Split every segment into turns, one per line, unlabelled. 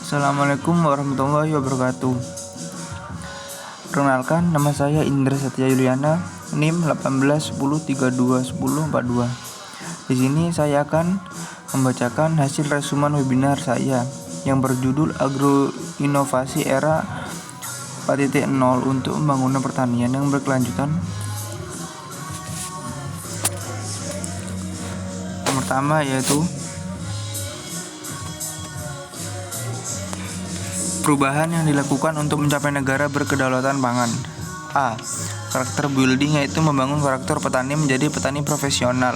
Assalamualaikum warahmatullahi wabarakatuh. Perkenalkan, nama saya Indra Satya Yuliana, NIM 1810321042. Di sini saya akan membacakan hasil resumen webinar saya yang berjudul Agroinovasi Era 4.0 untuk Pembangunan Pertanian yang Berkelanjutan. Yang pertama yaitu perubahan yang dilakukan untuk mencapai negara berkedaulatan pangan. A. Karakter building, yaitu membangun karakter petani menjadi petani profesional.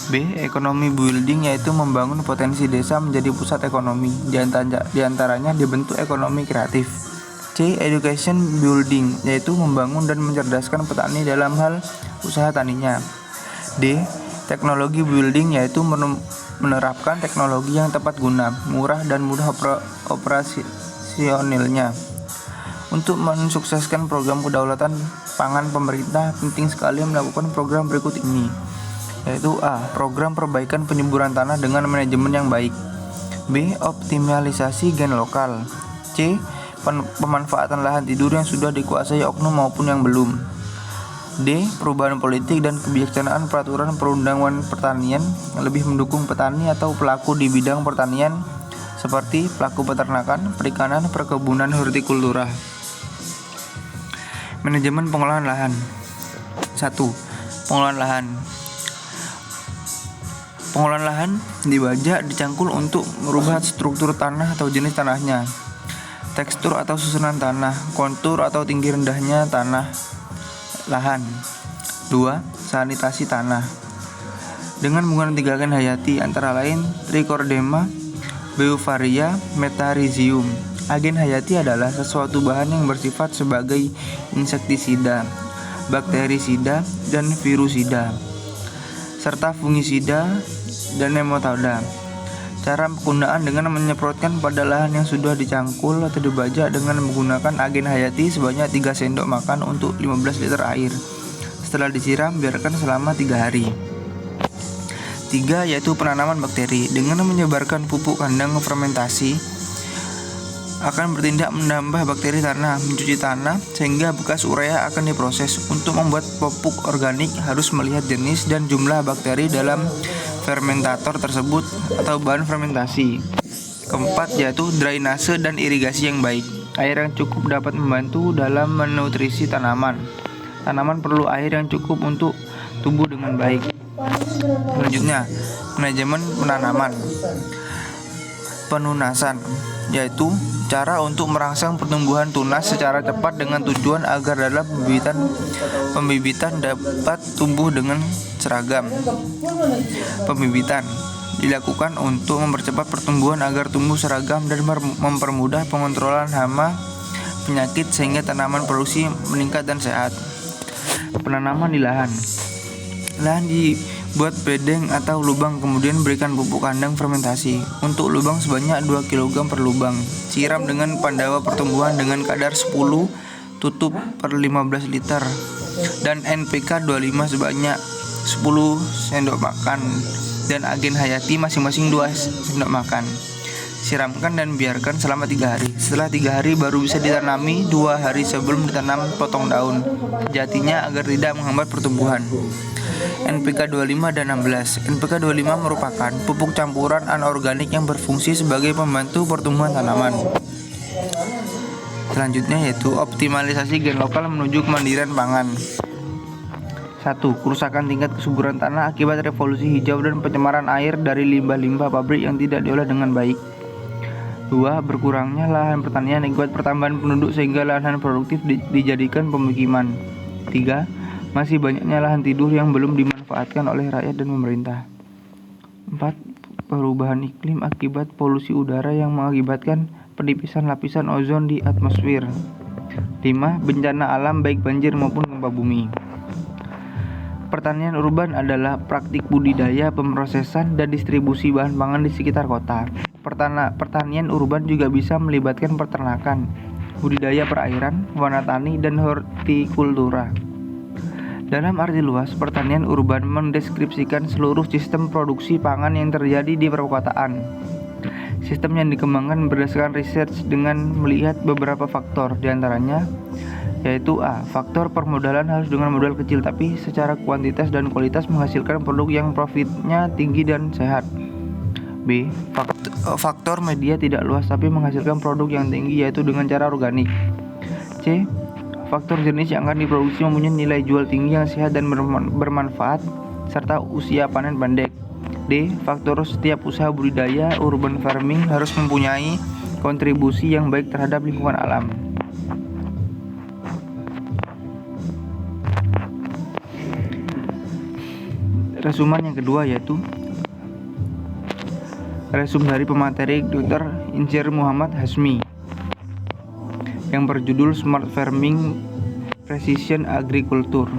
B. Ekonomi building, yaitu membangun potensi desa menjadi pusat ekonomi, diantaranya dibentuk ekonomi kreatif. C. Education building, yaitu membangun dan mencerdaskan petani dalam hal usaha taninya. D. Teknologi building, yaitu menerapkan teknologi yang tepat guna, murah dan mudah operasionalnya. Untuk mensukseskan program kedaulatan pangan, pemerintah penting sekali melakukan program berikut ini, yaitu A. Program perbaikan penyuburan tanah dengan manajemen yang baik. B. Optimalisasi gen lokal. C. Pemanfaatan lahan tidur yang sudah dikuasai oknum maupun yang belum. D. Perubahan politik dan kebijaksanaan peraturan perundangan pertanian yang lebih mendukung petani atau pelaku di bidang pertanian seperti pelaku peternakan, perikanan, perkebunan, hortikultura. Manajemen pengolahan lahan. 1. Pengolahan lahan. Pengolahan lahan dibajak, dicangkul untuk merubah struktur tanah atau jenis tanahnya, tekstur atau susunan tanah, kontur atau tinggi rendahnya tanah lahan. 2. Sanitasi tanah dengan menggunakan 3 agen hayati, antara lain Trichordema, Beauveria, Metarhizium. Agen hayati adalah sesuatu bahan yang bersifat sebagai insektisida, bakterisida, dan virusida, serta fungisida dan nematode. Cara penggunaan dengan menyemprotkan pada lahan yang sudah dicangkul atau dibajak dengan menggunakan agen hayati sebanyak 3 sendok makan untuk 15 liter air. Setelah disiram, biarkan selama 3 hari. 3. Yaitu penanaman bakteri. Dengan menyebarkan pupuk kandang fermentasi akan bertindak menambah bakteri tanah, mencuci tanah sehingga bekas urea akan diproses. Untuk membuat pupuk organik harus melihat jenis dan jumlah bakteri dalam fermentator tersebut atau bahan fermentasi. 4. Yaitu drainase dan irigasi yang baik. Air yang cukup dapat membantu dalam menutrisi tanaman. Tanaman perlu air yang cukup untuk tumbuh dengan baik. Selanjutnya, manajemen penanaman. Penunasan, yaitu cara untuk merangsang pertumbuhan tunas secara cepat dengan tujuan agar dalam pembibitan dapat tumbuh dengan seragam. Pembibitan dilakukan untuk mempercepat pertumbuhan agar tumbuh seragam dan mempermudah pengontrolan hama penyakit sehingga tanaman produksi meningkat dan sehat. Penanaman di lahan. Lahan dibuat bedeng atau lubang, kemudian berikan pupuk kandang fermentasi. Untuk lubang sebanyak 2 kg per lubang. Siram dengan pandawa pertumbuhan dengan kadar 10 tutup per 15 liter dan NPK 25 sebanyak 10 sendok makan dan agen hayati masing-masing 2 sendok makan. Siramkan dan biarkan selama 3 hari. Setelah 3 hari baru bisa ditanami. 2 hari sebelum ditanam potong daun jatinya agar tidak menghambat pertumbuhan. NPK 25 dan 16. NPK 25 merupakan pupuk campuran anorganik yang berfungsi sebagai pembantu pertumbuhan tanaman. Selanjutnya yaitu optimalisasi gen lokal menuju kemandirian pangan. 1. Kerusakan tingkat kesuburan tanah akibat revolusi hijau dan pencemaran air dari limbah-limbah pabrik yang tidak diolah dengan baik. 2. Berkurangnya lahan pertanian akibat pertambahan penduduk sehingga lahan produktif dijadikan pemukiman. 3. Masih banyaknya lahan tidur yang belum dimanfaatkan oleh rakyat dan pemerintah. 4. Perubahan iklim akibat polusi udara yang mengakibatkan penipisan lapisan ozon di atmosfer. 5. Bencana alam baik banjir maupun gempa bumi. Pertanian urban adalah praktik budidaya, pemrosesan, dan distribusi bahan pangan di sekitar kota. Pertanian urban juga bisa melibatkan peternakan, budidaya perairan, warna tani, dan hortikultura. Dalam arti luas, pertanian urban mendeskripsikan seluruh sistem produksi pangan yang terjadi di perkotaan. Sistem yang dikembangkan berdasarkan research dengan melihat beberapa faktor, diantaranya yaitu A. Faktor permodalan harus dengan modal kecil tapi secara kuantitas dan kualitas menghasilkan produk yang profitnya tinggi dan sehat. B. Faktor media tidak luas tapi menghasilkan produk yang tinggi yaitu dengan cara organik. C. Faktor jenis yang akan diproduksi mempunyai nilai jual tinggi yang sehat dan bermanfaat serta usia panen pendek. D. Faktor setiap usaha budidaya urban farming harus mempunyai kontribusi yang baik terhadap lingkungan alam. Resuman yang kedua yaitu resum dari pemateri Dr. Insinyur Muhammad Hasmi yang berjudul Smart Farming Precision Agriculture.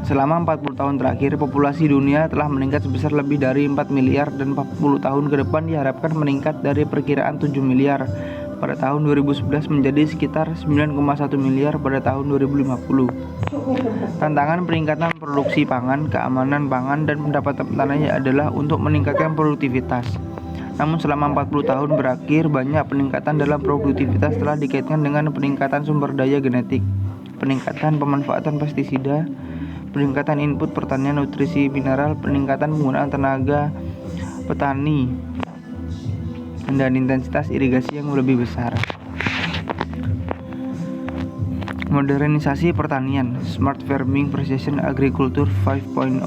Selama 40 tahun terakhir, populasi dunia telah meningkat sebesar lebih dari 4 miliar dan 40 tahun ke depan diharapkan meningkat dari perkiraan 7 miliar pada tahun 2011 menjadi sekitar 9,1 miliar pada tahun 2050. Tantangan peningkatan produksi pangan, keamanan pangan, dan pendapatan petani adalah untuk meningkatkan produktivitas. Namun selama 40 tahun berakhir, banyak peningkatan dalam produktivitas telah dikaitkan dengan peningkatan sumber daya genetik, peningkatan pemanfaatan pestisida, peningkatan input pertanian nutrisi mineral, peningkatan penggunaan tenaga petani, dan intensitas irigasi yang lebih besar. Modernisasi pertanian, Smart Farming Precision Agriculture 5.0.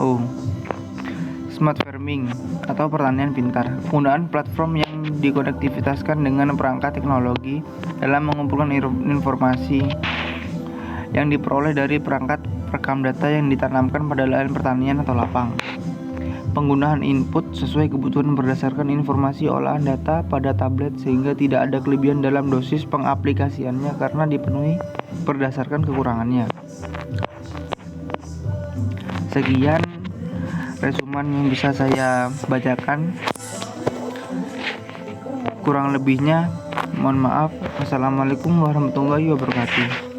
Smart farming atau pertanian pintar, penggunaan platform yang dikonektivitaskan dengan perangkat teknologi dalam mengumpulkan informasi yang diperoleh dari perangkat perekam data yang ditanamkan pada lahan pertanian atau lapang. Penggunaan input sesuai kebutuhan berdasarkan informasi olahan data pada tablet sehingga tidak ada kelebihan dalam dosis pengaplikasiannya karena dipenuhi berdasarkan kekurangannya. Sekian resuman yang bisa saya bacakan. Kurang lebihnya mohon maaf. Wassalamualaikum warahmatullahi wabarakatuh.